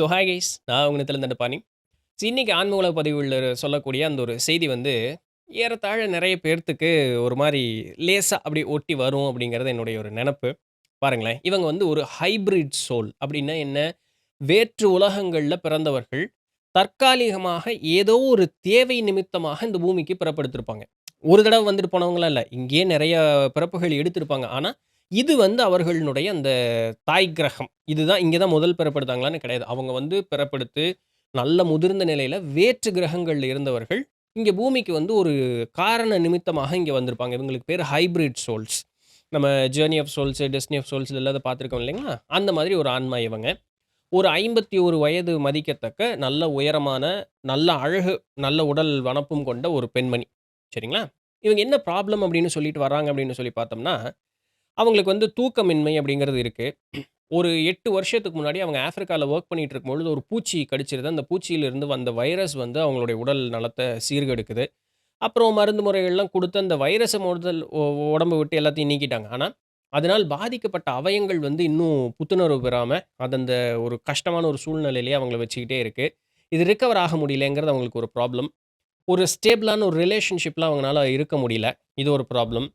Hi guys, நான் உங்க நிலத்துல தண்டபாணி. இன்னைக்கு ஆன்ம உலக பதிவுல சொல்லக்கூடிய அந்த ஒரு செய்தி வந்து, ஏறத்தாழ நெறைய பேர்த்துக்கு ஒரு மாரி லேசா அப்படி ஒட்டி வரும் அப்படிங்கிறது என்னுடைய ஒரு நெனப்பு. பாருங்களேன், இவங்க வந்து ஒரு ஹைபிரிட் சோல் அப்படின்னா என்ன? வேற்று உலகங்கள்ல பிறந்தவர்கள். தற்காலிகமாக ஏதோ ஒரு தேவை நிமித்தமாக இந்த பூமிக்கு பிறப்பெடுத்திருப்பாங்க. ஒரு தடவ வந்துட்டு போனவங்கலாம் இல்ல. இங்கேயே நெறைய பிறப்புகள் எடுத்திருப்பாங்க. ஆனா, இது வந்து அவர்களுடைய அந்த தாய் கிரகம். இதுதான் இங்க தான் முதல் பிறப்பெடுத்தாங்களான்னு கிடையாது. அவங்க வந்து பிறப்பெடுத்து, நல்ல முதிர்ந்த நிலையில வேற்று கிரகங்கள்ல இருந்தவர்கள், இங்க பூமிக்கு வந்து ஒரு காரண நிமித்தமாக இங்க வந்திருப்பாங்க. இவங்களுக்கு பேரு ஹைபிரிட் சோல்ஸ். நம்ம journey of souls, destiny of souls இதெல்லாம் பார்த்துருக்கோம் இல்லைங்களா? அந்த மாதிரி ஒரு ஆன்மா இவங்க. ஒரு 51 வயது மதிக்கத்தக்க, நல்ல உயரமான, நல்ல அழகு, நல்ல உடல் வனப்பும் கொண்ட ஒரு பெண்மணி. சரிங்களா? இவங்க என்ன ப்ராப்ளம் அப்படின்னு சொல்லிட்டு வர்றாங்க அப்படின்னு சொல்லி பார்த்தோம்னா, அவங்களுக்கு வந்து தூக்கமின்மை அப்படிங்கிறது இருக்கு. ஒரு 8 வருஷத்துக்கு முன்னாடி அவங்க ஆஃப்ரிக்கால வொர்க் பண்ணிட்டு இருக்கும்பொழுது ஒரு பூச்சி கடிச்சிருது. அந்த பூச்சியிலிருந்து வந்த வைரஸ் வந்து அவங்களுடைய உடல் நலத்த சீர்கெடுக்குது. அப்புறம் மருந்து முறைகள்லாம் குடுத்து அந்த வைரஸ முதல் உடம்ப விட்டு எல்லாத்தையும் நீக்கிட்டாங்க. ஆனா, அதனால் பாதிக்கப்பட்ட அவயங்கள் வந்து இன்னும் புத்துணர்வு பெறாம, அது அந்த ஒரு கஷ்டமான ஒரு சூழ்நிலையிலேயே அவங்கள வச்சுக்கிட்டே இருக்கு. இது ரிகவர் ஆக முடியலங்கிறது அவங்களுக்கு ஒரு ப்ராப்ளம். ஒரு ஸ்டேபிளான ஒரு ரிலேஷன்ஷிப்ல அவங்கனால இருக்க முடியல. இது ஒரு ப்ராப்ளம்.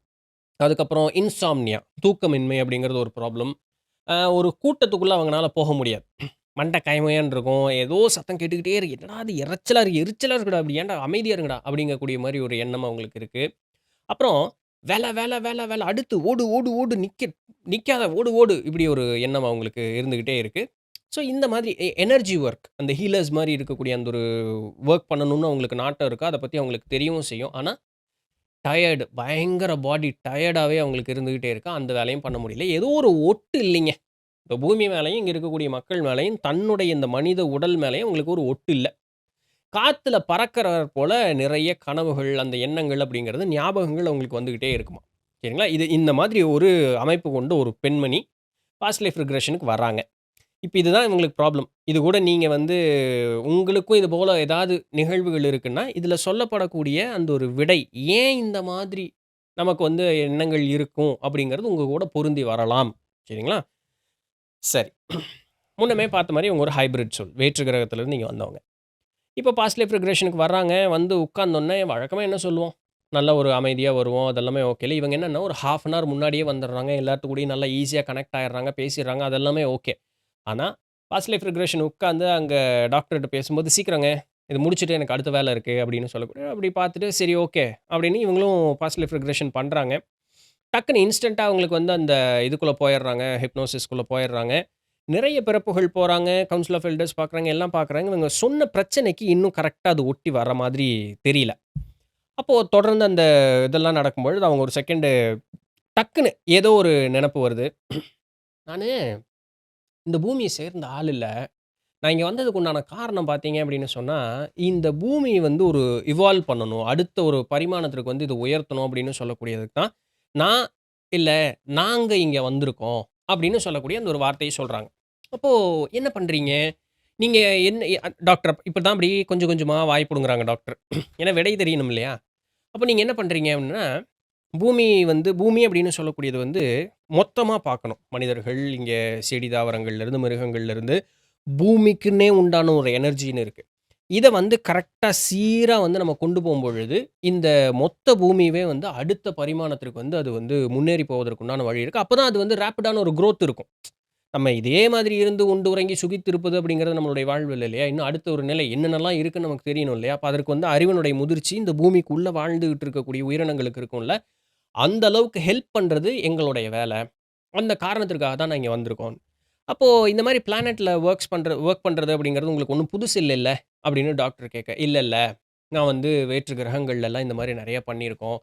அதுக்கப்புறம் இன்சாம்னியா தூக்கமின்மை அப்படிங்கிறது ஒரு ப்ராப்ளம். ஒரு கூட்டத்துக்குள்ள அவங்கனால போக முடியாது. மண்ட கயமையான்னு இருக்கும். ஏதோ சத்தம் கேட்டுக்கிட்டே இருக்கு. "என்னடா இது எரைச்சலா இருக்கு, எரிச்சலா இருக்குடா! அப்படி ஏன்டா அமைதியா இருங்கடா!" அப்படிங்கக்கூடிய மாரி ஒரு எண்ணம் அவங்களுக்கு இருக்கு. அப்புறம் வேல, வேல, வேல, வேல அடுத்து ஓடு, ஓடு, ஓடு நிக்காத ஓடு, ஓடு இப்படி ஒரு எண்ணம் அவங்களுக்கு இருந்துகிட்டே இருக்கு. ஸோ இந்த மாதிரி எனர்ஜி ஒர்க் அந்த ஹீலர்ஸ் மாரி இருக்கக்கூடிய அந்த ஒரு வொர்க் பண்ணணும்னு அவங்களுக்கு நாட்டம் இருக்கு. அத பத்தி அவங்களுக்கு தெரியவும் செய்யும். ஆனா டயர்டு பயங்கர பாடி டயர்டாவே அவங்களுக்கு இருந்துகிட்டே இருக்கு. அந்த வேலையும் பண்ண முடியல. ஏதோ ஒரு ஒட்டு இல்லைங்க. இந்த பூமி மேலயும், இங்க இருக்கக்கூடிய மக்கள் மேலயும், தன்னுடைய இந்த மனித உடல் மேலயும் அவங்களுக்கு ஒரு ஒட்டு இல்ல. காத்துல பறக்கிறவர் போல நிறைய கனவுகள், அந்த எண்ணங்கள் அப்படிங்கிறது, ஞாபகங்கள் அவங்களுக்கு வந்துகிட்டே இருக்குமாம். சரிங்களா? இது இந்த மாதிரி ஒரு அமைப்பு கொண்ட ஒரு பெண்மணி, பாஸ்ட் லைஃப் ரிக்ரெஷனுக்கு வர்றாங்க. இப்ப இதுதான் இவங்களுக்கு ப்ராப்ளம். இது கூட நீங்க வந்து உங்களுக்கும் இது போல ஏதாவது நிகழ்வுகள் இருக்குன்னா, இதுல சொல்லப்படக்கூடிய அந்த ஒரு விடை, ஏன் இந்த மாதிரி நமக்கு வந்து எண்ணங்கள் இருக்கும் அப்படிங்கிறது உங்க கூட பொருந்தி வரலாம். சரிங்களா? சரி. முன்னமே பார்த்த மாரி இவங்க ஒரு ஹைபிரிட் சோல். வேற்று கிரகத்திலிருந்து இங்க வந்தவங்க. இப்போ பாஸ்ட் லைஃப் ரிக்ரெஷனுக்கு வர்றாங்க. வந்து உட்கார்ந்தோனே வழக்கமா என்ன சொல்லுவோம்? நல்ல ஒரு அமைதியா வருவோம். அதெல்லாமே ஓகேல. இவங்க என்னன்னா ஒரு 1/2 அன் ஹவர் முன்னாடியே வந்துடுறாங்க. எல்லாத்து கூடயும் நல்லா ஈஸியா கனெக்ட் ஆயிடுறாங்க, பேசிடுறாங்க. அதெல்லாமே ஓகே. ஆனா, பாஸ்ட் லைஃப் ரிக்ரெஷன் உட்கார்ந்து அங்க டாக்டர்ட்ட பேசும்போது, "சீக்கிரங்க இத முடிச்சுட்டு எனக்கு அடுத்த வேலை இருக்கு" அப்படின்னு சொல்லக்கூடிய அப்படி பார்த்துட்டு, சரி ஓகே அப்படின்னு இவங்களும் பாஸ்ட் லைஃப் ரிக்ரெஷன் பண்றாங்க. டக்குனு இன்ஸ்டன்ட்டா அவங்களுக்கு வந்து அந்த இதுக்குள்ள போயிடுறாங்க. ஹிப்னோசிஸ்குள்ள போயிடுறாங்க. நிறைய பிறப்புகள் போறாங்க. கவுன்சில் ஆஃப் எல்டர்ஸ் பார்க்குறாங்க, எல்லாம் பார்க்குறாங்க. இவங்க சொன்ன பிரச்சனைக்கு இன்னும் கரெக்ட்டா அது ஒட்டி வர மாதிரி தெரியல. அப்போ தொடர்ந்து அந்த இதெல்லாம் நடக்கும்பொழுது, அவங்க ஒரு செகண்டு டக்குனு ஏதோ ஒரு நெனப்பு வருது. நானு இந்த பூமிய சேர்ந்த ஆள் இல்ல. நான் இங்க வந்ததுக்கு உண்டான காரணம் பார்த்தீங்க அப்படின்னு சொன்னா, இந்த பூமிய வந்து ஒரு இவால்வ் பண்ணணும். அடுத்த ஒரு பரிமாணத்திற்கு வந்து இத உயர்த்தணும் அப்படின்னு சொல்லக்கூடியதுக்கு தான், நான் இல்ல நாங்க இங்க வந்திருக்கோம் அப்படின்னு சொல்லக்கூடிய அந்த ஒரு வார்த்தைய சொல்றாங்க. அப்போ என்ன பண்றீங்க? நீங்க என்ன டாக்டர் இப்படிதான் அப்படி கொஞ்சம் கொஞ்சமா வாய் புடுங்குறாங்க டாக்டர். ஏன்னா விடை தெரியணும் இல்லையா? அப்ப நீங்க என்ன பண்றீங்க அப்படின்னா, பூமி அப்படின்னு சொல்லக்கூடியது வந்து மொத்தமா பார்க்கணும். மனிதர்கள், இங்க செடி தாவரங்கள்லேருந்து, மிருகங்கள்லேருந்து பூமிக்குன்னே உண்டான ஒரு எனர்ஜின்னு இருக்கு. இத வந்து கரெக்ட்டா சீரா வந்து நம்ம கொண்டு போம்பொழுது, இந்த மொத்த பூமியவே வந்து அடுத்த பரிமாணத்திற்கு வந்து அது வந்து முன்னேறி போவதற்கு உண்டான வழி இருக்கு. அப்பதான் அது வந்து ரேப்பிடான ஒரு குரோத் இருக்கும். நம்ம இதே மாதிரி இருந்து உண்டு உறங்கி சுகித்திருப்பது அப்படிங்கிறது நம்மளுடைய வாழ்வு இல்ல இல்லையா? இன்னும் அடுத்த ஒரு நிலை என்னென்னலாம் இருக்குன்னு நமக்கு தெரியணும் இல்லையா? அப்ப அதற்கு வந்து அறிவினுடைய முதிர்ச்சி இந்த பூமிக்குள்ள வாழ்ந்துகிட்டு இருக்கக்கூடிய உயிரினங்களுக்கு இருக்கும்ல. அந்த அளவுக்கு ஹெல்ப் பண்றது எங்களுடைய வேல. அந்த காரணத்திற்காக தான் நான் இங்க வந்திருக்கோம். அப்போ இந்த மாரி பிளானெட்ல வொர்க் பண்றது அப்படிங்கிறது உங்களுக்கு ஒண்ணும் புதுசு இல்லல்ல? அப்படின்னு டாக்டர் கேட்க. இல்ல, இல்ல. நான் வந்து வேற்று கிரகங்கள்லலாம் இந்த மாரி நெறைய பண்ணியிருக்கோம்.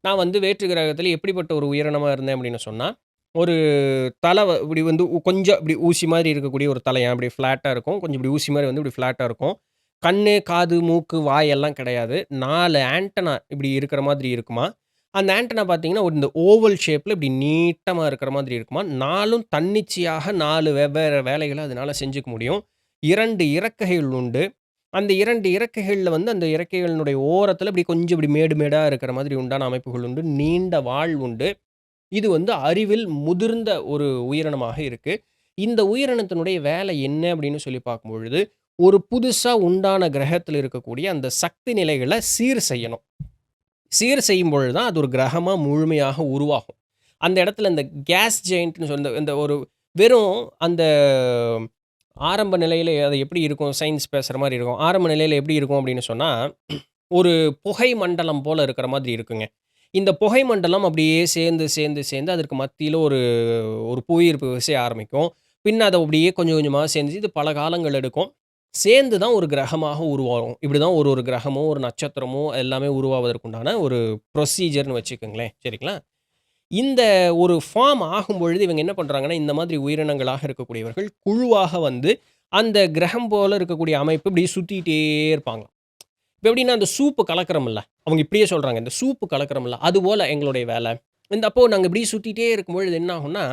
நான் வந்து வேற்று கிரகத்தில எப்படிப்பட்ட ஒரு உயிரினமா இருந்தேன் அப்படின்னு சொன்னா, ஒரு இப்படி வந்து கொஞ்சம் இப்படி ஊசி மாரி இருக்கக்கூடிய ஒரு தலையாம். இப்படி ஃப்ளாட்டா இருக்கும். கொஞ்சம் இப்படி ஊசி மாரி வந்து இப்படி ஃப்ளாட்டா இருக்கும். கண்ணு, காது, மூக்கு, வாய் எல்லாம் கிடையாது. 4 ஆண்டனா இப்படி இருக்கிற மாதிரி இருக்குமாம். அந்த ஆண்டனா பார்த்தீங்கன்னா, இந்த ஓவல் ஷேப்ல இப்படி நீட்டமா இருக்கிற மாதிரி இருக்குமாம். 4ம் தன்னிச்சையாக 4 வெவ்வேறு வேலைகள அதனால செஞ்சுக்க முடியும். 2 இறக்கைகள் உண்டு. அந்த 2 இறக்கைகள்ல வந்து அந்த இறக்கைகளினுடைய ஓரத்தில இப்படி கொஞ்சம் இப்படி மேடு மேடா இருக்கிற மாதிரி உண்டான அமைப்புகள் உண்டு. நீண்ட வால் உண்டு. இது வந்து அறிவில் முதிர்ந்த ஒரு உயிரினமாக இருக்கு. இந்த உயிரினத்தினுடைய வேலை என்ன அப்படின்னு சொல்லி பார்க்கும்பொழுது, ஒரு புதுசா உண்டான கிரகத்தில இருக்கக்கூடிய அந்த சக்தி நிலைகள சீர் செய்யணும். சீர் செய்யும் பொழுது தான் அது ஒரு கிரகமா முழுமையாக உருவாகும். அந்த இடத்துல இந்த கேஸ் ஜெயண்ட்ன்னு இந்த இந்த ஒரு வெறும் அந்த ஆரம்ப நிலையில அது எப்படி இருக்கும்? சயின்ஸ் பேசுற மாரி இருக்கும். ஆரம்ப நிலையில எப்படி இருக்கும் அப்படின்னு சொன்னா, ஒரு புகை மண்டலம் போல இருக்கிற மாதிரி இருக்குங்க. இந்த புகை மண்டலம் அப்படியே சேர்ந்து, சேர்ந்து, சேர்ந்து அதற்கு மத்தியில ஒரு ஒரு புவியீர்ப்பு விசை ஆரம்பிக்கும். பின்ன அது அப்படியே கொஞ்சம் கொஞ்சமா சேர்ந்து இது பல காலங்கள் எடுக்கும். சேர்ந்து தான் ஒரு கிரகமாக உருவாகும். இப்படிதான் ஒரு ஒரு கிரகமோ, ஒரு நட்சத்திரமோ எல்லாமே உருவாவதற்குண்டான ஒரு ப்ரொசீஜர்ன்னு வச்சுக்கங்களேன். சரிங்களா? இந்த ஒரு ஃபார்ம் ஆகும்பொழுது இவங்க என்ன பண்றாங்கன்னா, இந்த மாதிரி உயிரினங்களாக இருக்கக்கூடியவர்கள் குழுவாக வந்து அந்த கிரகம் போல இருக்கக்கூடிய அமைப்பு இப்படி சுத்திட்டே இருப்பாங்க. இப்ப எப்படின்னா, அந்த சூப்பு கலக்குறோம்ல, அவங்க இப்படியே சொல்றாங்க. இந்த சூப்பு கலக்குறோம்ல, அதுபோல எங்களுடைய வேலை. இந்த அப்போ நாங்க இப்படி சுத்திட்டே இருக்கும்பொழுது என்ன ஆகும்னா,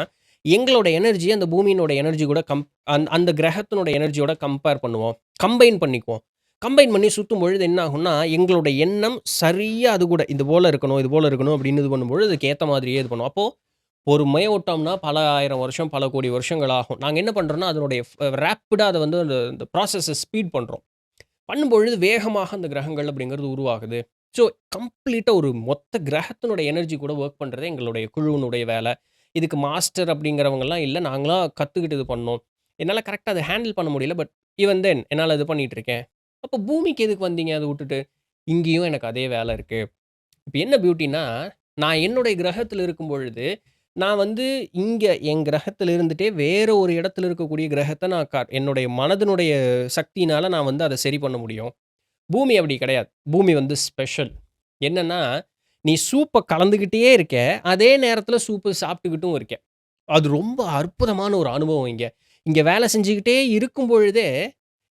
எங்களோட எனர்ஜி அந்த பூமியினோட எனர்ஜி கூட அந்த கிரகத்தினோட எனர்ஜியோட கம்பேர் பண்ணுவோம். கம்பைன் பண்ணிக்குவோம். கம்பைன் பண்ணி சுத்தும்பொழுது என்ன ஆகும்னா, எங்களோட எண்ணம் சரியா அது கூட இது போல இருக்கணும், இது போல இருக்கணும் அப்படின்னு இது பண்ணும்பொழுது, அதுக்கு ஏத்த மாதிரியே இது பண்ணும். அப்போ பொறுமையா விட்டோம்னா பல 1000 வருஷம், பல கோடி வருஷங்கள் ஆகும். நாங்க என்ன பண்றோம்னா, அதனுடைய ரேப்பிடா அத வந்து அந்த அந்த ப்ராசஸ ஸ்பீட் பண்றோம். பண்ணும்பொழுது வேகமாக அந்த கிரகங்கள் அப்படிங்கிறது உருவாகுது. ஸோ கம்ப்ளீட்டா ஒரு மொத்த கிரகத்தினுடைய எனர்ஜி கூட வொர்க் பண்றது எங்களுடைய குழுவினுடைய வேலை. இதுக்கு மாஸ்டர் அப்படிங்கிறவங்கலாம் இல்ல. நாங்களா கத்துக்கிட்டு இது பண்ணோம். என்னால கரெக்ட்டா அத ஹேண்டில் பண்ண முடியல. பட் ஈவன் தென் என்னால இது பண்ணிட்டு இருக்கேன். அப்போ பூமிக்கு எதுக்கு வந்தீங்க அத வுட்டுட்டு? இங்கேயும் எனக்கு அதே வேலை இருக்கு. இப்ப என்ன பியூட்டின்னா, நான் என்னுடைய கிரகத்தில இருக்கும் பொழுது, நான் வந்து இங்க என் கிரகத்தில இருந்துட்டே வேற ஒரு இடத்துல இருக்கக்கூடிய கிரகத்த நான் என்னுடைய மனதினுடைய சக்தியினால நான் வந்து அத சரி பண்ண முடியும். பூமி அப்படி கிடையாது. பூமி வந்து ஸ்பெஷல். என்னன்னா, நீ சூப்ப கலந்துக்கிட்டே இருக்க. அதே நேரத்தில சூப்பு சாப்பிட்டுக்கிட்டும் இருக்க. அது ரொம்ப அற்புதமான ஒரு அனுபவம் இங்க. இங்க வேலை செஞ்சுக்கிட்டே இருக்கும் பொழுதே,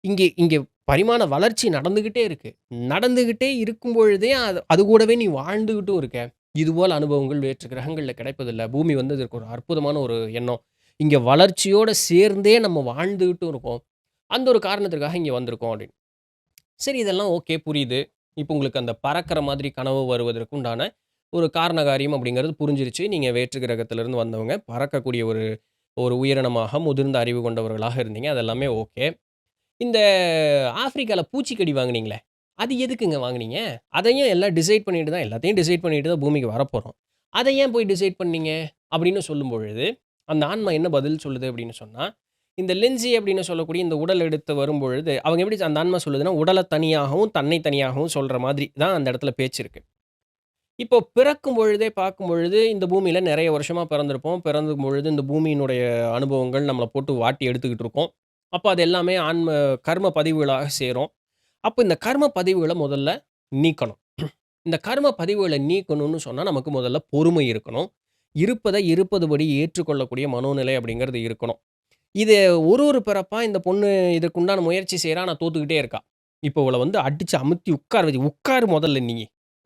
இங்கே இங்கே பரிமாண வளர்ச்சி நடந்துகிட்டே இருக்கு. நடந்துகிட்டே இருக்கும் பொழுதே, அது அது கூடவே நீ வாழ்ந்துகிட்டும் இருக்க. இதுபோல அனுபவங்கள் வேற்று கிரகங்கள்ல கிடைப்பதில்ல. பூமி வந்து இதற்கு ஒரு அற்புதமான ஒரு எண்ணம். இங்க வளர்ச்சியோட சேர்ந்தே நம்ம வாழ்ந்துகிட்டும் இருக்கோம். அந்த ஒரு காரணத்திற்காக இங்க வந்திருக்கோம் அப்படின்னு. சரி இதெல்லாம் ஓகே புரியுது. இப்போ உங்களுக்கு அந்த பறக்கிற மாதிரி கனவு வருவதற்கு உண்டான ஒரு காரண காரியம் அப்படிங்கிறது புரிஞ்சிருச்சு. நீங்க வேற்று கிரகத்திலிருந்து வந்தவங்க. பறக்கக்கூடிய ஒரு ஒரு உயிரினமாக முதிர்ந்த அறிவு கொண்டவர்களாக இருந்தீங்க. அது எல்லாமே ஓகே. இந்த ஆஃப்ரிக்கால பூச்சிக்கடி வாங்குனீங்களே, அது எதுக்குங்க வாங்குனீங்க? அதையும் எல்லாம் டிசைட் பண்ணிட்டு தான் எல்லாத்தையும் டிசைட் பண்ணிட்டு தான் பூமிக்கு வரப்போறோம். அத ஏன் போய் டிசைட் பண்ணீங்க? அப்படின்னு சொல்லும்பொழுது, அந்த ஆன்மா என்ன பதில் சொல்லுது அப்படின்னு சொன்னா, இந்த லென்சி அப்படின்னு சொல்லக்கூடிய இந்த உடல் எடுத்து வரும்பொழுது, அவங்க எப்படி அந்த ஆன்மா சொல்லுதுன்னா, உடல தனியாகவும், தன்னை தனியாகவும் சொல்ற மாதிரி தான் அந்த இடத்துல பேச்சு இருக்கு. இப்போ பிறக்கும் பொழுதே பார்க்கும் பொழுது, இந்த பூமியில நெறைய வருஷமா பிறந்திருப்போம். பிறக்கும் பொழுது இந்த பூமியினுடைய அனுபவங்கள் நம்மள போட்டு வாட்டி எடுத்துக்கிட்டு இருக்கும். அப்ப அது எல்லாமே கர்ம பதிவுகளாக சேரும். அப்ப இந்த கர்ம பதிவுகள முதல்ல நீக்கணும். இந்த கர்ம பதிவுகள நீக்கணும்னு சொன்னா, நமக்கு முதல்ல பொறுமை இருக்கணும். இருப்பத இருப்பதுபடி ஏற்றுக்கொள்ளக்கூடிய மனோநிலை அப்படிங்கிறது இருக்கணும். இது ஒரு ஒரு பிறப்பா இந்த பொண்ணு இதுக்குண்டான முயற்சி செய்றா. ஆனா தோத்துக்கிட்டே இருக்கா. இப்போ இவள வந்து அடிச்சு அமுத்தி உட்கார வச்சு, "உட்காரு முதல்ல நீ.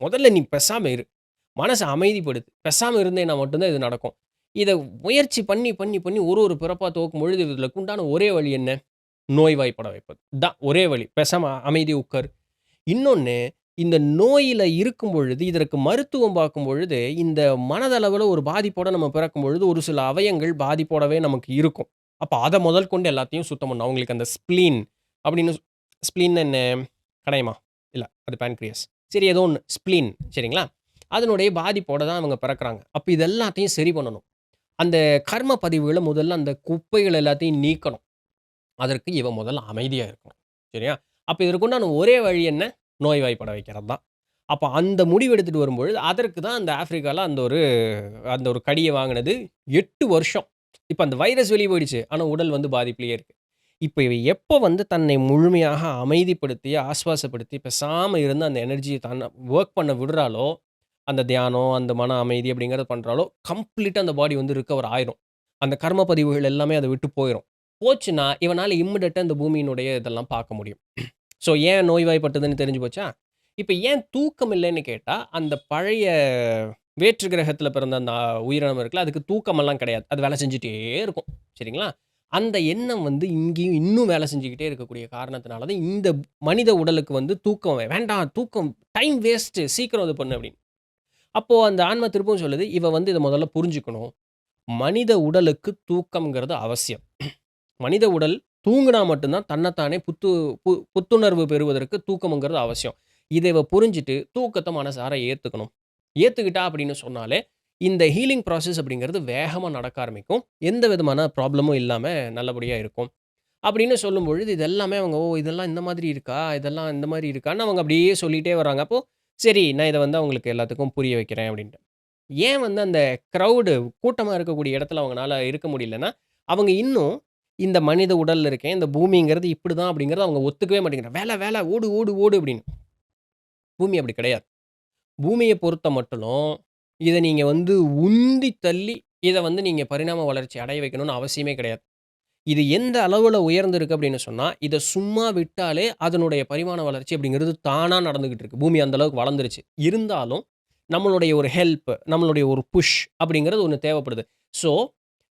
முதல்ல நீ பேசாம இரு. மனச அமைதிப்படுத்து. பேசாம இருந்தேன்னா மட்டும் தான் இது நடக்கும்." இத முயற்சி பண்ணி, பண்ணி, பண்ணி ஒரு ஒரு பிறப்பா துவக்கும்பொழுது இதுக்கு உண்டான ஒரே வழி என்ன? நோய்வாய்ப்பட வைப்பது. தான் ஒரே வழி. பேசாம அமைதியா உட்காரு. இன்னொன்னு, இந்த நோயில இருக்கும் பொழுது, இதற்கு மருத்துவம் பார்க்கும் பொழுது, இந்த மனதளவுல ஒரு பாதிப்போட நம்ம பிறக்கும் பொழுது, ஒரு சில அவயங்கள் பாதிப்போடவே நமக்கு இருக்கும். அப்ப அத முதல் கொண்டு எல்லாத்தையும் சுத்தம் பண்ணணும். அவங்களுக்கு அந்த ஸ்ப்ளீன் அப்படின்னு ஸ்ப்ளீன்னா என்ன? கணையமா? இல்ல. அது பான்கிரியாஸ். சரி ஏதோ ஒண்ணு. ஸ்ப்ளீன் சரிங்களா? அதனுடைய பாதிப்போட தான் அவங்க பிறக்குறாங்க. அப்ப இது எல்லாத்தையும் சரி பண்ணணும். அந்த கர்ம பதிவுகள முதல்ல அந்த குப்பைகள் எல்லாத்தையும் நீக்கணும். அதற்கு இவன் முதல்ல அமைதியா இருக்கணும். சரியா? அப்ப இதற்குண்டான ஒரே வழி என்ன? நோய்வாய்ப்பட வைக்கிறது தான். அப்ப அந்த முடிவு எடுத்துட்டு வரும்பொழுது, அதற்கு தான் அந்த ஆப்பிரிக்கால அந்த ஒரு கடிய வாங்குனது 8 வருஷம். இப்ப அந்த வைரஸ் வெளிய போயிடுச்சு. ஆனா உடல் வந்து பாதிப்பிலேயே இருக்கு. இப்ப இவ எப்ப வந்து தன்னை முழுமையாக அமைதிப்படுத்தி, ஆஸ்வாசப்படுத்தி, பேசாம இருந்து அந்த எனர்ஜிய தன்ன வொர்க் பண்ண விடுறாளோ, அந்த தியானம், அந்த மன அமைதி அப்படிங்கிறத பண்றாளோ, கம்ப்ளீட்டா அந்த பாடி வந்து ரிகவர் ஆயிரும். அந்த கர்ம பதிவுகள் எல்லாமே அத விட்டு போயிரும். போச்சுன்னா, இவனால இம்மீடியட்டா இந்த பூமியினுடைய இதெல்லாம் பார்க்க முடியும். ஸோ ஏன் நோய்வாய்ப்பட்டதுன்னு தெரிஞ்சு போச்சா? இப்ப ஏன் தூக்கம் இல்லன்னு கேட்டா, அந்த பழைய வேற்று கிரகத்தில பிறந்த அந்த உயிரினம் இருக்குல்ல, அதுக்கு தூக்கமெல்லாம் கிடையாது. அது வேலை செஞ்சுட்டே இருக்கும். சரிங்களா? அந்த எண்ணம் வந்து இங்கேயும் இன்னும் வேலை செஞ்சுக்கிட்டே இருக்கக்கூடிய காரணத்தினால தான், இந்த மனித உடலுக்கு வந்து தூக்கம் வேண்டாம் தூக்கம் டைம் வேஸ்ட்டு சீக்கிரம் இது பண்ணு அப்படின்னு. அப்போ அந்த ஆன்மா திரும்பவும் சொல்லுது, இவ வந்து இத முதல்ல புரிஞ்சுக்கணும். மனித உடலுக்கு தூக்கம்ங்கிறது அவசியம். மனித உடல் தூங்குனா மட்டும் தான் தன்னைத்தானே புத்துணர்வு பெறுவதற்கு தூக்கம்ங்கிறது அவசியம். இத இவ புரிஞ்சுட்டு தூக்கத்த மனசார ஏத்துக்கணும். ஏத்துக்கிட்டா அப்படின்னு சொன்னாலே, இந்த ஹீலிங் ப்ராசஸ் அப்படிங்கிறது வேகமா நடக்க ஆரம்பிக்கும். எந்த விதமான ப்ராப்ளமும் இல்லாம நல்லபடியா இருக்கும். அப்படின்னு சொல்லும்பொழுது, இது எல்லாமே அவங்க, "ஓ! இதெல்லாம் இந்த மாதிரி இருக்கா? இதெல்லாம் இந்த மாரி இருக்கான்னு" அவங்க அப்படியே சொல்லிட்டே வராங்க. அப்போ, சரி நான் இத வந்து அவங்களுக்கு எல்லாத்துக்கும் புரிய வைக்கிறேன் அப்படின்ட்டு. ஏன் வந்து அந்த கிரவுடு கூட்டமா இருக்கக்கூடிய இடத்துல அவங்கனால இருக்க முடியலன்னா, அவங்க இன்னும் இந்த மனித உடல்ல இருக்கேன், இந்த பூமிங்கிறது இப்படிதான் அப்படிங்கிறத அவங்க ஒத்துக்கவே மாட்டேங்கிறாங்க. "வேல, வேல, ஓடு, ஓடு, ஓடு" அப்படின்னு. பூமி அப்படி கிடையாது. பூமிய பொறுத்த மட்டிலும், இத நீங்க வந்து உந்தி தள்ளி, இத வந்து நீங்க பரிணாம வளர்ச்சி அடைய வைக்கணும்னு அவசியமே கிடையாது. இது எந்த அளவுல உயர்ந்திருக்கு அப்படின்னு சொன்னா, இத சும்மா விட்டாலே அதனுடைய பரிமாண வளர்ச்சி அப்படிங்கிறது தானா நடந்துகிட்டு இருக்கு. பூமி அந்த அளவுக்கு வளர்ந்துருச்சு. இருந்தாலும், நம்மளுடைய ஒரு ஹெல்ப், நம்மளுடைய ஒரு புஷ் அப்படிங்கிறது ஒண்ணு தேவைப்படுது. ஸோ,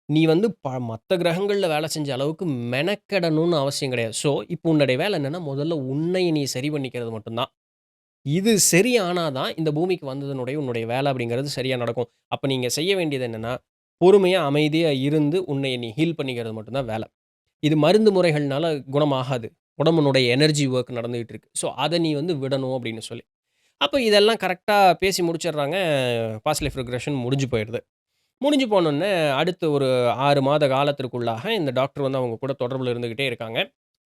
நீ வந்து மத்த கிரகங்கள்ல வேலை செஞ்ச அளவுக்கு மெனக்கெடணும்னு அவசியம் கிடையாது. ஸோ, இப்போ உன்னுடைய வேலை என்னன்னா, முதல்ல உன்னைய நீ சரி பண்ணிக்கிறது மட்டும் தான். இது சரி ஆனா தான், இந்த பூமிக்கு வந்ததனுடைய உன்னுடைய வேலை அப்படிங்கிறது சரியா நடக்கும். அப்ப நீங்க செய்ய வேண்டியது என்னன்னா, பொறுமையா, அமைதியா இருந்து உன்னைய நீ ஹீல் பண்ணிக்கிறது மட்டும் தான் வேல. இது மருந்து முறைகள்னால குணமாகாது. உடம்பினுடைய எனர்ஜி வொர்க் நடந்துகிட்டு இருக்கு. ஸோ, அத நீ வந்து விடணும் அப்படின்னு சொல்லி. அப்ப இதெல்லாம் கரெக்ட்டா பேசி முடிச்சிடுறாங்க. பாஸ்ட் லைஃப் ரிக்ரெஷன் முடிஞ்சு போயிருது. முடிஞ்சு போனோனே, அடுத்த ஒரு 6 மாத காலத்திற்குள்ளாக இந்த டாக்டர் வந்து அவங்க கூட தொடர்புல இருந்துகிட்டே இருக்காங்க.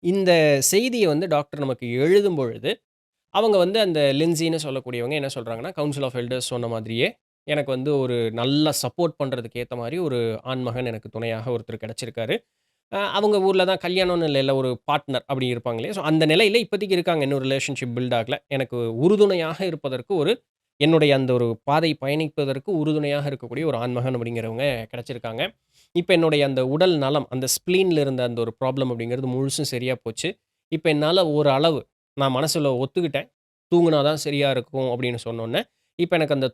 இந்த செய்திய வந்து டாக்டர் நமக்கு எழுதும் பொழுது அவங்க வந்து அந்த லின்சின்னு சொல்லக்கூடியவங்க என்ன சொல்றாங்கன்னா, கவுன்சில் ஆஃப் எல்டர்ஸ் சொன்ன மாதிரியே, எனக்கு வந்து ஒரு நல்லா சப்போர்ட் பண்றதுக்கு ஏத்த மாரி ஒரு ஆண்மகன் எனக்கு துணையாக ஒருத்தர் கிடைச்சிருக்காரு. அவங்க ஊர்ல தான் கல்யாணம்னு இல்லைல்ல, ஒரு பார்ட்னர் அப்படி இருப்பாங்க இல்லையா? ஸோ அந்த நிலையில இப்போதைக்கு இருக்காங்க. இன்னும் ரிலேஷன்ஷிப் பில்ட் ஆகல. எனக்கு உறுதுணையாக இருப்பதற்கு என்னுடைய அந்த ஒரு பாதை பயணிப்பதற்கு உறுதுணையாக இருக்கக்கூடிய ஒரு ஆண்மகன் அப்படிங்கிறவங்க கிடைச்சிருக்காங்க. இப்ப என்னுடைய அந்த உடல் நலம், அந்த ஸ்ப்ளீன்ல இருந்த அந்த ஒரு ப்ராப்ளம் அப்படிங்கிறது முழுசும் சரியா போச்சு. இப்ப என்னால ஒரு அளவு நான் மனசுல ஒத்துக்கிட்டேன். தூங்குனா தான் சரியா இருக்கும் அப்படின்னு சொன்னோனே, இப்ப எனக்கு அந்த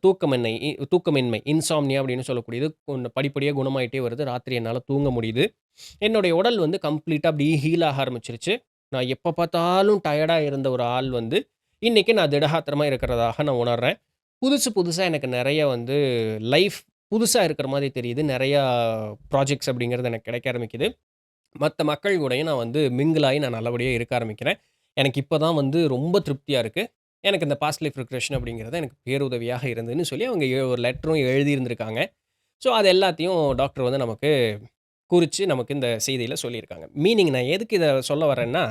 தூக்கமின்மை இன்சாம்னியா அப்படின்னு சொல்லக்கூடியது படிப்படியா குணமாயிட்டே வருது. ராத்திரி என்னால தூங்க முடியுது. என்னுடைய உடல் வந்து கம்ப்ளீட்டா அப்படியே ஹீல் ஆக ஆரம்பிச்சுருச்சு. நான் எப்ப பார்த்தாலும் டயர்டா இருந்த ஒரு ஆள் வந்து, இன்னைக்கு நான் திடகாத்திரமா இருக்கிறதாக நான் உணர்றேன். புதுசா எனக்கு நெறைய வந்து லைஃப் புதுசா இருக்கிற மாரி தெரியுது. நெறையா ப்ராஜெக்ட்ஸ் அப்படிங்கிறது எனக்கு கிடைக்க ஆரம்பிக்குது. மத்த மக்கள் கூடயும் நான் வந்து மிங்கிள் ஆயி நான் நல்லபடியா இருக்க ஆரம்பிக்கிறேன். எனக்கு இப்ப தான் வந்து ரொம்ப திருப்தியா இருக்கு. எனக்கு இந்த பாஸ்ட் லைஃப் ரிக்ரெஷன் அப்படிங்கிறது எனக்கு பேருதவியாக இருந்ததுன்னு சொல்லி அவங்க ஒரு லெட்டரும் எழுதியிருந்திருக்காங்க. ஸோ, அது எல்லாத்தையும் டாக்டர் வந்து நமக்கு குறிச்சு நமக்கு இந்த செய்தியில சொல்லியிருக்காங்க. மீனிங் நான் எதுக்கு இத சொல்ல வரேன்னா,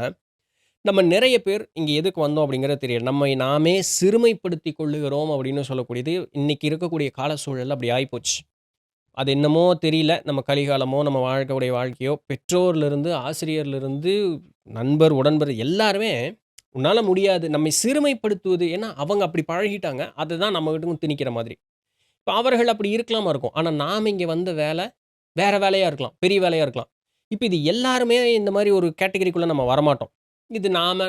நம்ம நிறைய பேர் இங்க எதுக்கு வந்தோம் அப்படிங்கிறது தெரியல. நம்மை நாமே சிறுமைப்படுத்திக் கொள்ளுகிறோம் அப்படின்னு சொல்லக்கூடியது இன்னைக்கு இருக்கக்கூடிய கால சூழல்ல அப்படி ஆயிப்போச்சு. அது என்னமோ தெரியல. நம்ம கலிகாலமோ, நம்ம வாழ்க்கக்கூடிய வாழ்க்கையோ, பெற்றோர்லருந்து, ஆசிரியர்லருந்து, நண்பர், உடன்பர் எல்லாருமே, "உன்னால முடியாது." நம்மை சிறுமைப்படுத்துவது. ஏன்னா, அவங்க அப்படி பழகிட்டாங்க. அதுதான் நம்மகிட்டயும் திணிக்கிற மாதிரி. இப்ப அவர்கள் அப்படி இருக்கலாமா இருக்கும். ஆனா, நாம இங்க வந்த வேலை, வேற வேலையா இருக்கலாம். பெரிய வேலையா இருக்கலாம். இப்ப இது எல்லாருமே இந்த மாரி ஒரு கேட்டகரிக்குள்ள நம்ம வரமாட்டோம். இது நாம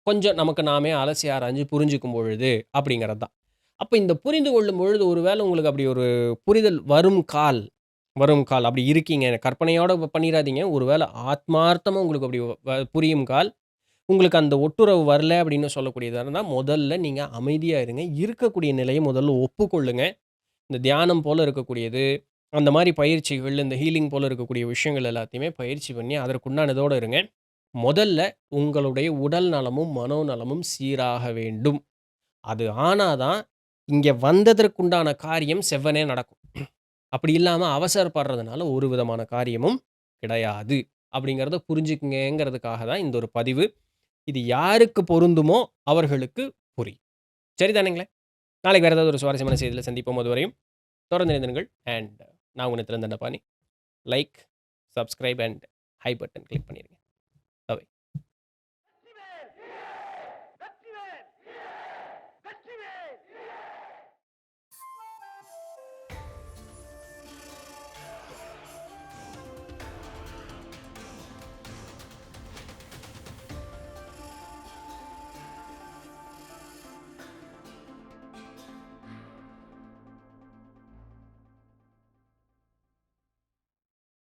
கொஞ்சம் நமக்கு நாமே அலசி ஆராய்ஞ்சு புரிஞ்சுக்கும் பொழுது அப்படிங்கிறது தான். அப்ப இந்த புரிந்து கொள்ளும் பொழுது ஒரு வேள உங்களுக்கு அப்படி ஒரு புரிதல் வரும் கால் அப்படி இருக்கீங்க. கற்பனையோட பண்ணிறாதீங்க. ஒரு வேள ஆத்மார்த்தமா உங்களுக்கு அப்படி புரியும் கால், உங்களுக்கு அந்த ஒட்டுறவு வரல அப்படின்னு சொல்லக்கூடியதா இருந்தா, முதல்ல நீங்க அமைதியா இருங்க. இருக்கக்கூடிய நிலைய முதல்ல ஒப்புக்கொள்ளுங்க. இந்த தியானம் போல இருக்கக்கூடியது, அந்த மாரி பயிற்சிகள், இந்த ஹீலிங் போல இருக்கக்கூடிய விஷயங்கள் எல்லாத்தையுமே பயிற்சி பண்ணி அதற்குண்டான இதோட இருங்க. முதல்ல உங்களுடைய உடல் நலமும், மனோநலமும் சீராக வேண்டும். அது ஆனா தான், இங்க வந்ததற்குண்டான காரியம் செவ்வனே நடக்கும். அப்படி இல்லாம அவசரப்படுறதுனால ஒரு விதமான காரியமும் கிடையாது. அப்படிங்கிறத புரிஞ்சுக்குங்கங்கிறதுக்காக தான் இந்த ஒரு பதிவு. இது யாருக்கு பொருந்துமோ அவர்களுக்கு புரியும். சரிதானுங்களே? நாளைக்கு வேற ஏதாவது ஒரு சுவாரஸ்யமான செய்தியில சந்திப்போம். அதுவரையும் தொடர்ந்து இணைந்திருங்கள். நான் உங்க Nithilan Dhandapani. Like, subscribe and high button click பண்ணிருங்க.